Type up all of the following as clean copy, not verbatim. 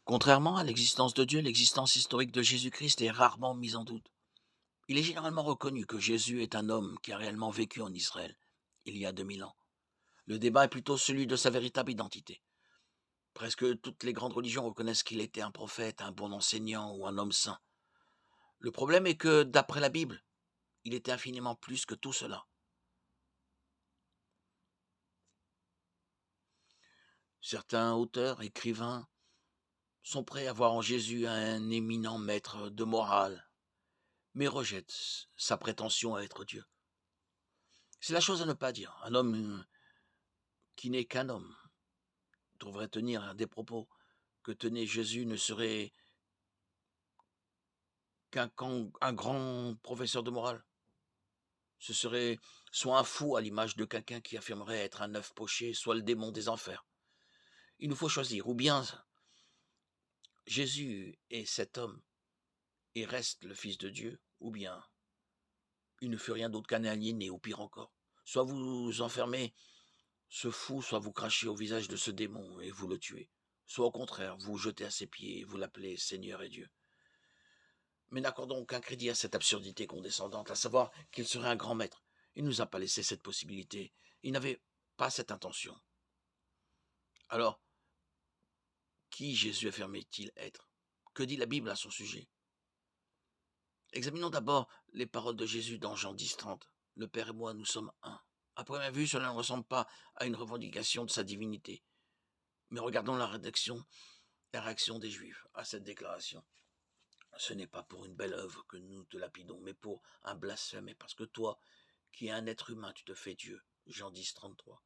Contrairement à l'existence de Dieu, l'existence historique de Jésus-Christ est rarement mise en doute. Il est généralement reconnu que Jésus est un homme qui a réellement vécu en Israël, il y a 2000 ans. Le débat est plutôt celui de sa véritable identité. Presque toutes les grandes religions reconnaissent qu'il était un prophète, un bon enseignant ou un homme saint. Le problème est que, d'après la Bible, il était infiniment plus que tout cela. Certains auteurs, écrivains, sont prêts à voir en Jésus un éminent maître de morale, mais rejettent sa prétention à être Dieu. C'est la chose à ne pas dire. Un homme qui n'est qu'un homme devrait tenir des propos que tenait Jésus ne serait qu'un grand professeur de morale. Ce serait soit un fou à l'image de quelqu'un qui affirmerait être un œuf poché, soit le démon des enfers. Il nous faut choisir, ou bien Jésus est cet homme et reste le Fils de Dieu, ou bien il ne fut rien d'autre qu'un aliéné, ou pire encore. Soit vous enfermez ce fou, soit vous crachez au visage de ce démon et vous le tuez. Soit au contraire, vous vous jetez à ses pieds et vous l'appelez Seigneur et Dieu. Mais n'accordons aucun crédit à cette absurdité condescendante, à savoir qu'il serait un grand maître. Il ne nous a pas laissé cette possibilité. Il n'avait pas cette intention. Alors, qui Jésus affirmait-il être? Que dit la Bible à son sujet? Examinons d'abord les paroles de Jésus dans Jean 10, 30. Le Père et moi, nous sommes un. À première vue, cela ne ressemble pas à une revendication de sa divinité. Mais regardons la réaction des Juifs à cette déclaration. Ce n'est pas pour une belle œuvre que nous te lapidons, mais pour un blasphème, et parce que toi, qui es un être humain, tu te fais Dieu. Jean 10, 33.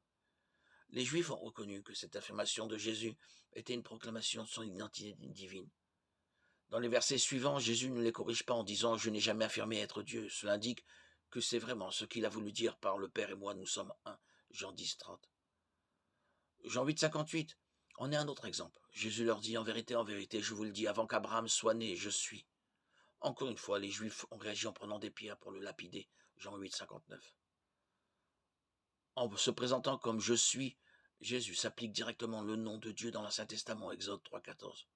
Les Juifs ont reconnu que cette affirmation de Jésus était une proclamation de son identité divine. Dans les versets suivants, Jésus ne les corrige pas en disant « Je n'ai jamais affirmé être Dieu ». Cela indique que c'est vraiment ce qu'il a voulu dire par « Le Père et moi, nous sommes un ». Jean 10, 30. Jean 8, 58 en est un autre exemple. Jésus leur dit « En vérité, je vous le dis, avant qu'Abraham soit né, je suis ». Encore une fois, les Juifs ont réagi en prenant des pierres pour le lapider. Jean 8, 59. En se présentant comme « Je suis », Jésus s'applique directement le nom de Dieu dans l'Ancien Testament, Exode 3, 14.